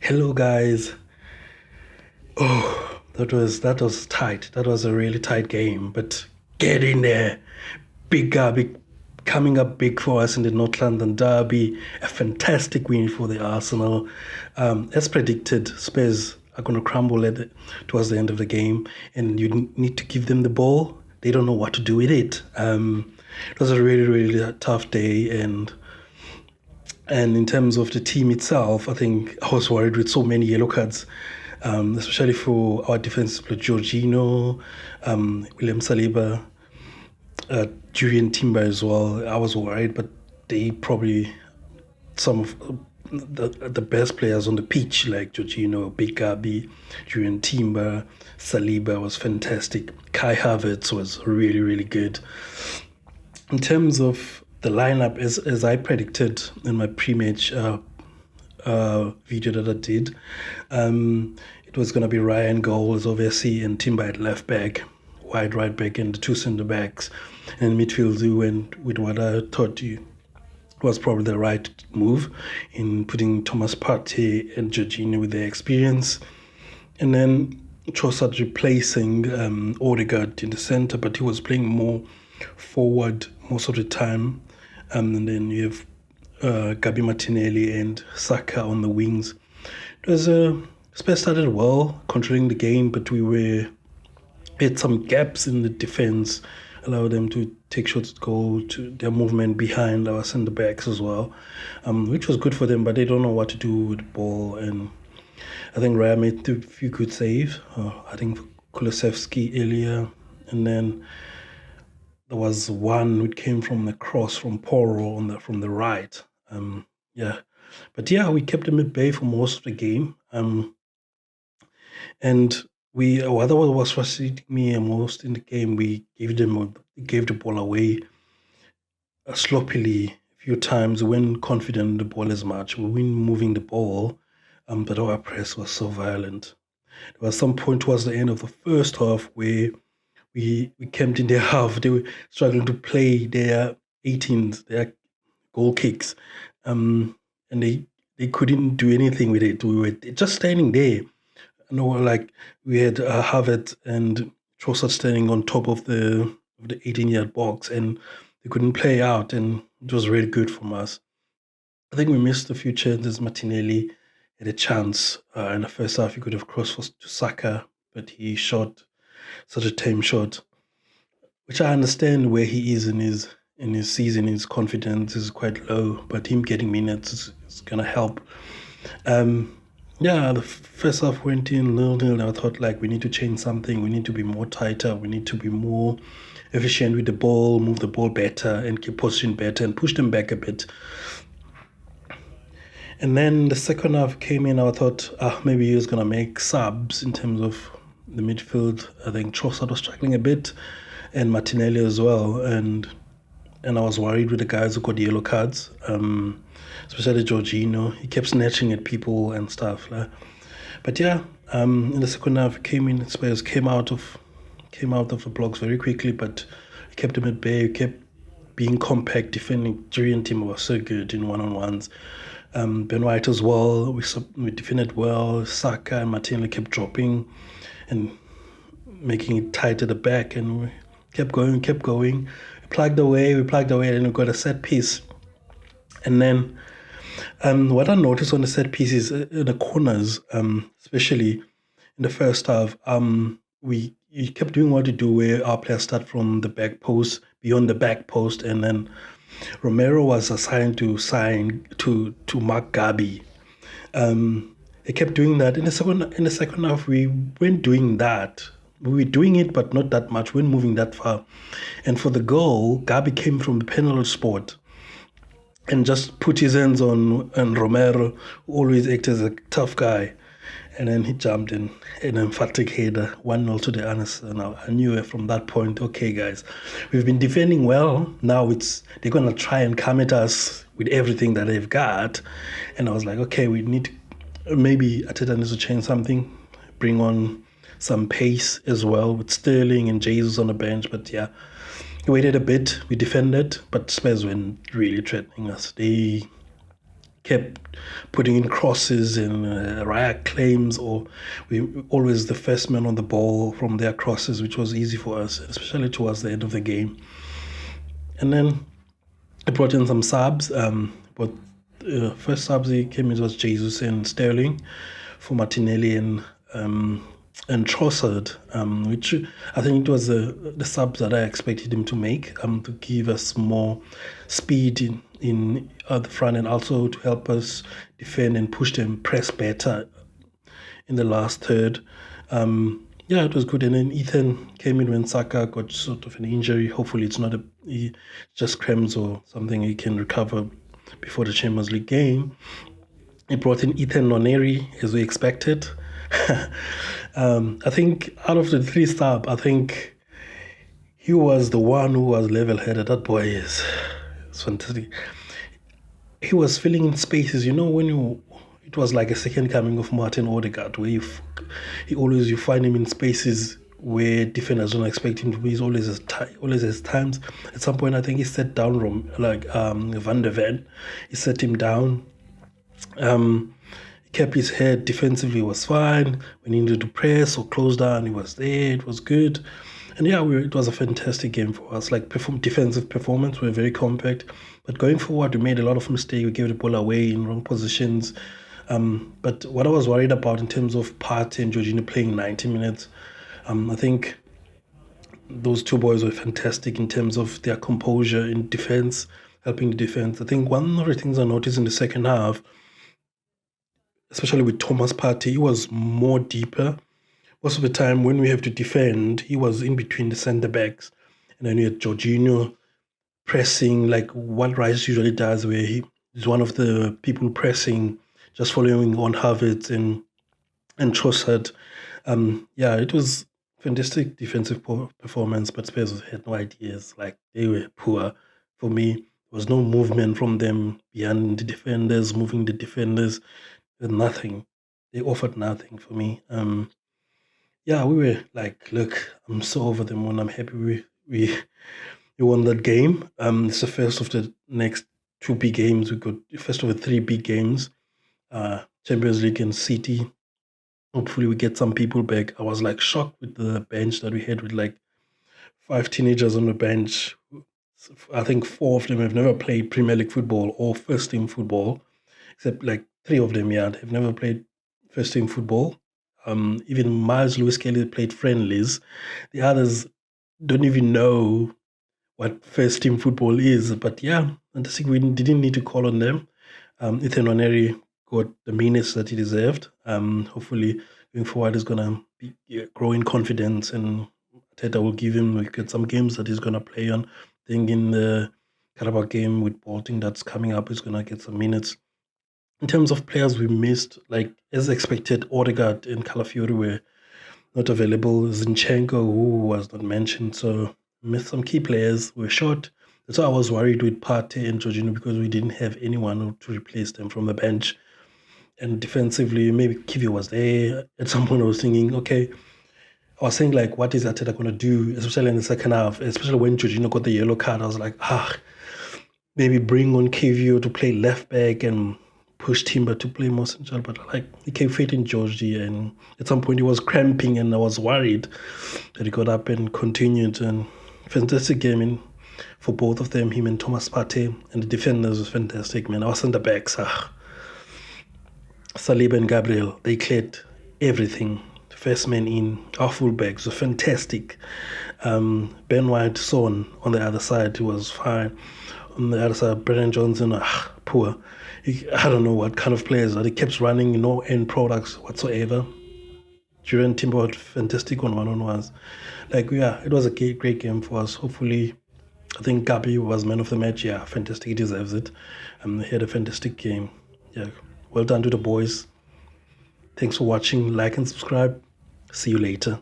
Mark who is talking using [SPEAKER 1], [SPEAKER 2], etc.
[SPEAKER 1] Hello guys. That was tight. That was a really tight game. But get in there. Big Gabi coming up big for us in the North London Derby. A fantastic win for the Arsenal. As predicted, Spurs are going to crumble towards the end of the game, and you need to give them the ball. They don't know what to do with it. It was a really, really tough day, and in terms of the team itself, I think I was worried with so many yellow cards, especially for our defensive player, Jorginho, William Saliba, Julian Timber as well. I was worried, but they probably some of the best players on the pitch, like Jorginho, Big Gabi, Julian Timber, Saliba was fantastic. Kai Havertz was really, really good. In terms of the lineup, as I predicted in my pre-match video that I did, it was going to be Ryan goals, obviously, and Timber at left back, wide right back, and the two centre backs. And midfield, we went with what I thought you was probably the right move in putting Thomas Partey and Jorginho with their experience. And then Trossard replacing Odegaard in the centre, but he was playing more forward most of the time. And then you have Gabi Martinelli and Saka on the wings. It was Spurs started well, controlling the game, but we had some gaps in the defense, allowed them to take shots at goal, to their movement behind our centre backs as well, which was good for them, but they don't know what to do with the ball. And I think Raya made a few good saves. I think Kulusevski earlier, and then there was one which came from the cross from Poro from the right. Yeah, but yeah, we kept them at bay for most of the game. And what was frustrating me most in the game, we gave the ball away sloppily a few times. We weren't confident in the ball as much. We weren't moving the ball, but our press was so violent. There was some point towards the end of the first half where we camped in their half. They were struggling to play their 18s, their goal kicks, and they couldn't do anything with it. We were just standing there. Like we had Havertz and Trossard standing on top of the 18-yard box, and they couldn't play out, and it was really good from us. I think we missed a few chances. Martinelli had a chance in the first half. He could have crossed to Saka, but he shot such a tame shot, which I understand where he is in his season. His confidence is quite low, but him getting minutes is gonna help. Yeah, the first half went in 0-0. I thought we need to change something. We need to be more tighter. We need to be more efficient with the ball, move the ball better, and keep position better, and push them back a bit. And then the second half came in. I thought maybe he was gonna make subs in terms of the midfield. I think Trossard was struggling a bit, and Martinelli as well. And I was worried with the guys who got yellow cards, especially Jorginho. He kept snatching at people and stuff. But yeah, in the second half, Spurs came out of the blocks very quickly, but he kept them at bay. He kept being compact, defending. Julian team was so good in one-on-ones. Ben White as well. We defended well. Saka and Martinelli kept dropping and making it tight at the back, and we kept going. We plugged away, and then we got a set piece. And then what I noticed on the set pieces in the corners, especially in the first half, you kept doing what you do, where our players start from the back post, beyond the back post, and then Romero was assigned to mark Gabi. They kept doing that. In the second half, we weren't doing that. We were doing it, but not that much. We weren't moving that far. And for the goal, Gabi came from the penalty spot and just put his hands on Romero, who always acted as a tough guy. And then he jumped in an emphatic header, 1-0 to the Arsenal. I knew from that point, okay, guys, we've been defending well. Now they're going to try and come at us with everything that they've got. And I was like, okay, maybe Arteta needs to change something, bring on some pace as well with Sterling and Jesus on the bench. But yeah, we waited a bit, we defended, but Spurs weren't really threatening us. They kept putting in crosses and riot claims, or we always the first man on the ball from their crosses, which was easy for us, especially towards the end of the game. And then I brought in some subs. But first subs he came in was Jesus and Sterling for Martinelli and Trossard, which I think it was the subs that I expected him to make, to give us more speed in the front, and also to help us defend and push them, press better in the last third. Yeah, it was good. And then Ethan came in when Saka got sort of an injury. Hopefully it's not just cramps or something he can recover before the Champions League game. He brought in Ethan Noneri, as we expected. I think out of the three sub, I think he was the one who was level-headed. That boy is fantastic. He was filling in spaces. It was like a second coming of Martin Odegaard, where you find him in spaces where defenders don't expect him to be. He's always has times. At some point, I think he set down Van der Ven. He set him down. He kept his head defensively, was fine. When he needed to press or close down, he was there. It was good. And yeah, it was a fantastic game for us. Like defensive performance, we were very compact. But going forward, we made a lot of mistakes. We gave the ball away in wrong positions. But what I was worried about in terms of Partey and Jorginho playing 90 minutes, I think those two boys were fantastic in terms of their composure in defense, helping the defense. I think one of the things I noticed in the second half, especially with Thomas Partey, he was more deeper. Most of the time when we have to defend, he was in between the centre backs. And then you had Jorginho pressing like what Rice usually does, where he is one of the people pressing, just following on Havertz and Trossard. Yeah, it was fantastic defensive performance, but Spurs had no ideas. Like, they were poor. For me, there was no movement from them beyond the defenders, moving the defenders. Nothing. They offered nothing for me. Yeah, we were like, look, I'm so over them when I'm happy we won that game. It's the first of the next two big games. We got first of the three big games. Champions League and City. Hopefully we get some people back. I was like shocked with the bench that we had, with like 5 teenagers on the bench. I think 4 of them have never played Premier League football or first team football, except like 3 of them, yeah, have never played first team football. Even Miles Lewis Kelly played friendlies. The others don't even know what first team football is. But yeah, I think we didn't need to call on them. Ethan Oneri got the minutes that he deserved. Hopefully, going forward, he's gonna grow in confidence, and Teta will give him some games that he's gonna play on. I think in the Carabao game with Bolton that's coming up, he's gonna get some minutes. In terms of players we missed, like as expected, Odegaard and Calafiori were not available. Zinchenko, who was not mentioned, so missed some key players. We were short. That's why I was worried with Partey and Jorginho, because we didn't have anyone to replace them from the bench. And defensively, maybe Kivior was there. At some point, I was thinking, okay, I was saying, like, what is Arteta going to do, especially in the second half, especially when Jorginho got the yellow card. I was like, maybe bring on Kivior to play left back and push Timber to play more central. But like, he kept fighting Georgie, and at some point he was cramping, and I was worried that he got up and continued. And fantastic game for both of them, him and Thomas Partey. And the defenders was fantastic, man. Our centre backs, Saliba and Gabriel, they cleared everything. The first man in, our fullbacks were fantastic. Ben White, Son on the other side, he was fine. On the other side, Brennan Johnson, poor. I don't know what kind of players that he kept running, no end products whatsoever. Julian Timber had fantastic on one-on-ones. Like, yeah, it was a great game for us. Hopefully, I think Gabi was man of the match. Yeah, fantastic. He deserves it. He had a fantastic game. Yeah, well done to the boys. Thanks for watching. Like and subscribe. See you later.